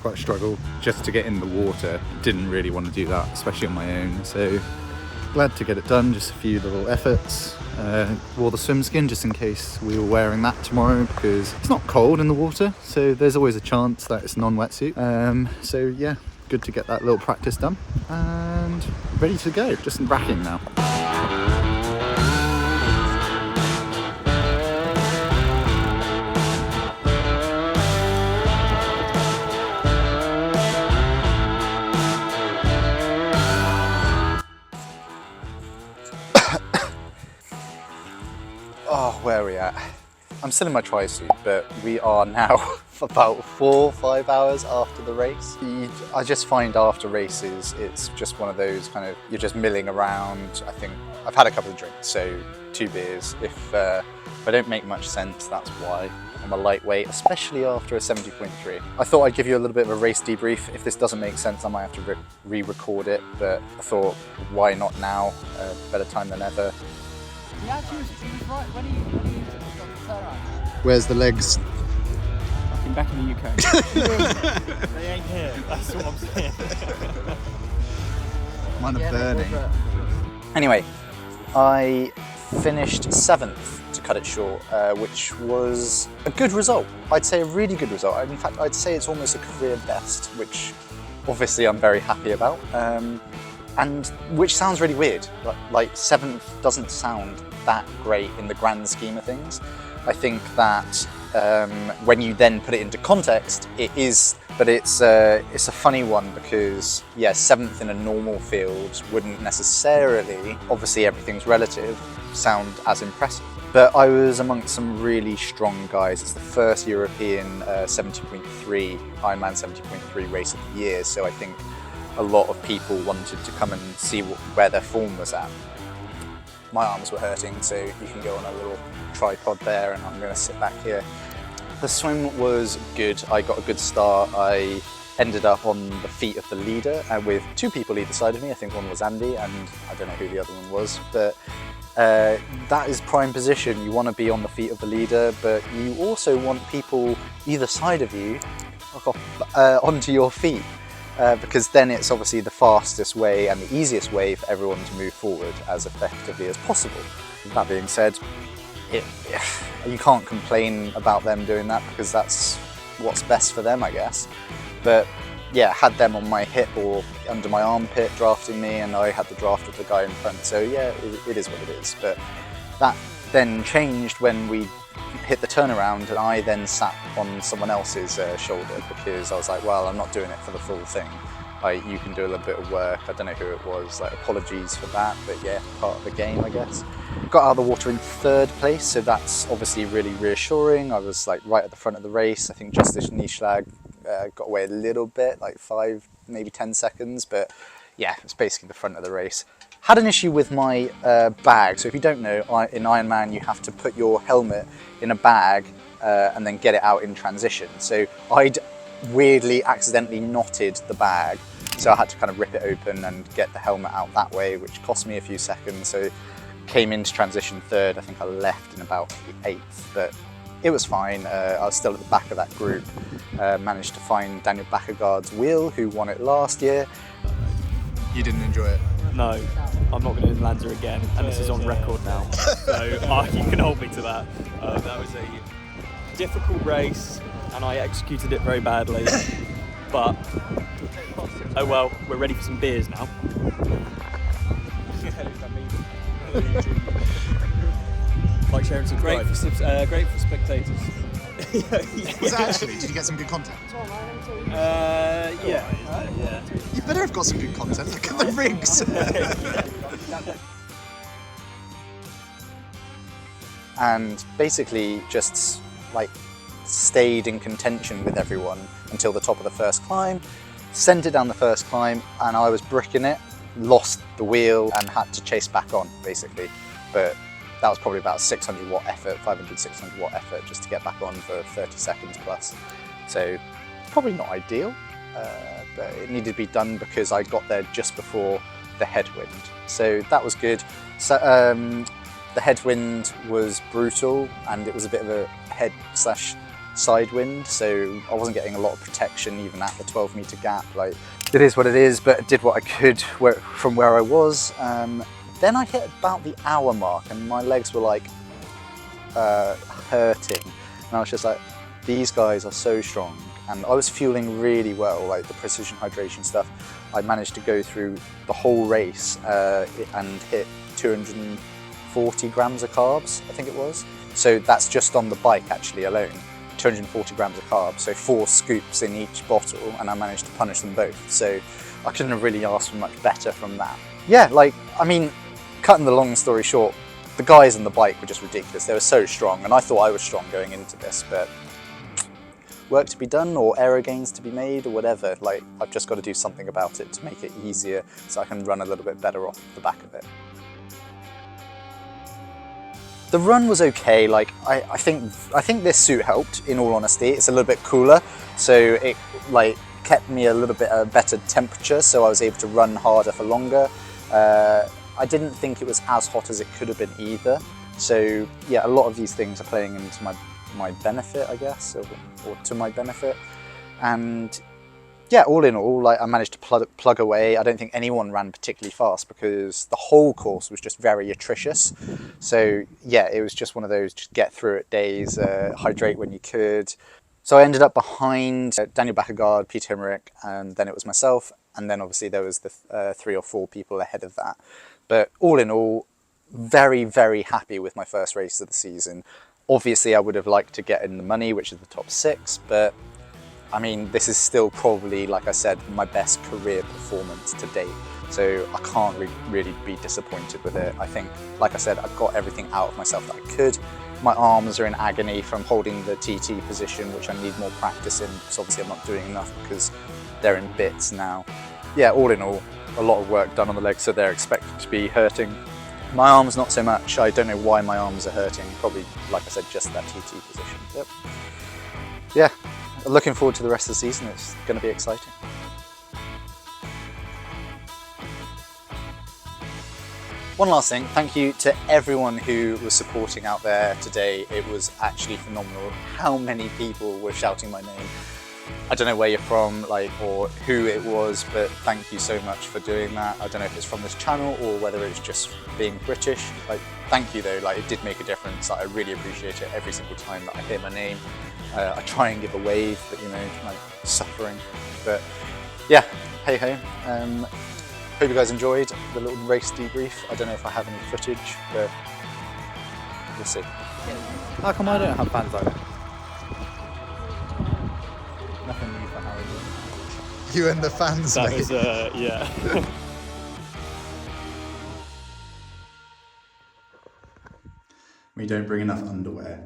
quite a struggle just to get in the water. Didn't really want to do that, especially on my own. So glad to get it done, just a few little efforts. Wore the swim skin just in case we were wearing that tomorrow, because it's not cold in the water, so there's always a chance that it's non-wetsuit. So yeah, good to get that little practice done and ready to go, just racking now. Oh, where are we at? I'm still in my tri-suit, but we are now about 4 or 5 hours after the race. I just find after races, it's just one of those kind of, you're just milling around. I think I've had a couple of drinks, so 2 beers. If I don't make much sense, that's why. I'm a lightweight, especially after a 70.3. I thought I'd give you a little bit of a race debrief. If this doesn't make sense, I might have to re-record it, but I thought, why not now? Better time than ever. Yeah, he was right when he turned around. Where's the legs? Fucking back in the UK. They ain't here, that's what I'm saying. Mine are burning. Anyway, I finished 7th to cut it short, which was a good result. I'd say a really good result. In fact, I'd say it's almost a career best, which obviously I'm very happy about. And which sounds really weird. Like 7th doesn't sound that great in the grand scheme of things. I think that when you then put it into context, it is, but it's a funny one because, yeah, 7th in a normal field wouldn't necessarily, obviously everything's relative, sound as impressive. But I was amongst some really strong guys. It's the first European 70.3, Ironman 70.3 race of the year, so I think a lot of people wanted to come and see where their form was at. My arms were hurting, so you can go on a little tripod there and I'm going to sit back here. The swim was good. I got a good start. I ended up on the feet of the leader and with 2 people either side of me. I think one was Andy and I don't know who the other one was, but that is prime position. You want to be on the feet of the leader, but you also want people either side of you onto your feet. Because then it's obviously the fastest way and the easiest way for everyone to move forward as effectively as possible. That being said, you can't complain about them doing that because that's what's best for them, I guess. But yeah, had them on my hip or under my armpit drafting me, and I had the draft of the guy in front, so yeah, it is what it is. But that then changed when we hit the turnaround and I then sat on someone else's shoulder because I was like, well, I'm not doing it for the full thing. Like, you can do a little bit of work. I don't know who it was, like, apologies for that, but yeah, part of the game, I guess. Got out of the water in 3rd place, so that's obviously really reassuring. I was like right at the front of the race. I think Justice Nieschlag got away a little bit, like 5, maybe 10 seconds, but yeah, it's basically the front of the race. Had an issue with my bag. So if you don't know, in Ironman you have to put your helmet in a bag and then get it out in transition. So I'd weirdly accidentally knotted the bag, so I had to kind of rip it open and get the helmet out that way, which cost me a few seconds. So came into transition 3rd. I think I left in about the 8th, but it was fine. I was still at the back of that group. Managed to find Daniel Bakkegaard's wheel, who won it last year. You didn't enjoy it? No, I'm not going to Lanzarote again, and this is on record now, so Mark, you can hold me to that. That was a difficult race, and I executed it very badly, but oh well, we're ready for some beers now. Like, sharing some great for spectators. Was it actually? Did you get some good content? Yeah. You better have got some good content. Look at the rigs. And basically just like stayed in contention with everyone until the top of the first climb, sent it down the first climb, and I was bricking it, lost the wheel and had to chase back on basically. But that was probably about 600 watt effort, 500, 600 watt effort just to get back on for 30 seconds plus. So probably not ideal, but it needed to be done because I got there just before the headwind. So that was good. So the headwind was brutal and it was a bit of a side wind, so I wasn't getting a lot of protection even at the 12-meter gap. Like, it is what it is, but I did what I could from where I was. Then I hit about the hour mark and my legs were like hurting, and I was just like, these guys are so strong. And I was fueling really well, like the precision hydration stuff. I managed to go through the whole race and hit 240 grams of carbs, I think it was. So that's just on the bike actually alone, 240 grams of carbs. So 4 scoops in each bottle, and I managed to punish them both. So I couldn't have really asked for much better from that. Yeah, like, I mean, cutting the long story short, the guys on the bike were just ridiculous. They were so strong, and I thought I was strong going into this, but work to be done or error gains to be made or whatever. Like, I've just got to do something about it to make it easier so I can run a little bit better off the back of it. The run was okay. Like, I think this suit helped, in all honesty. It's a little bit cooler, so it like kept me a little bit better temperature, so I was able to run harder for longer. I didn't think it was as hot as it could have been either. So yeah, a lot of these things are playing into my benefit, I guess, or to my benefit. And yeah, all in all, like, I managed to plug away. I don't think anyone ran particularly fast because the whole course was just very attritious. So yeah, it was just one of those just get through it days, hydrate when you could. So I ended up behind Daniel Bakkegaard, Peter Himmerich, and then it was myself. And then obviously there was the 3 or 4 people ahead of that. But all in all, very, very happy with my first race of the season. Obviously I would have liked to get in the money, which is the top 6, but I mean, this is still probably, like I said, my best career performance to date. So I can't really be disappointed with it. I think, like I said, I've got everything out of myself that I could. My arms are in agony from holding the TT position, which I need more practice in, because obviously I'm not doing enough because they're in bits now. Yeah, all in all, a lot of work done on the legs, so they're expected to be hurting. My arms, not so much. I don't know why my arms are hurting. Probably, like I said, just that TT position. Yep. Yeah, looking forward to the rest of the season. It's going to be exciting. One last thing, thank you to everyone who was supporting out there today. It was actually phenomenal how many people were shouting my name. I don't know where you're from, like, or who it was, but thank you so much for doing that. I don't know if it's from this channel or whether it's just being British. Like, thank you though, like, it did make a difference. Like, I really appreciate it every single time that I hear my name. I try and give a wave, but you know, like, suffering. But yeah, hey ho. Hope you guys enjoyed the little race debrief. I don't know if I have any footage, but we'll see. How come I don't have fans like that? Nothing new for Harry. You and the fans, That mate. was, yeah. We don't bring enough underwear.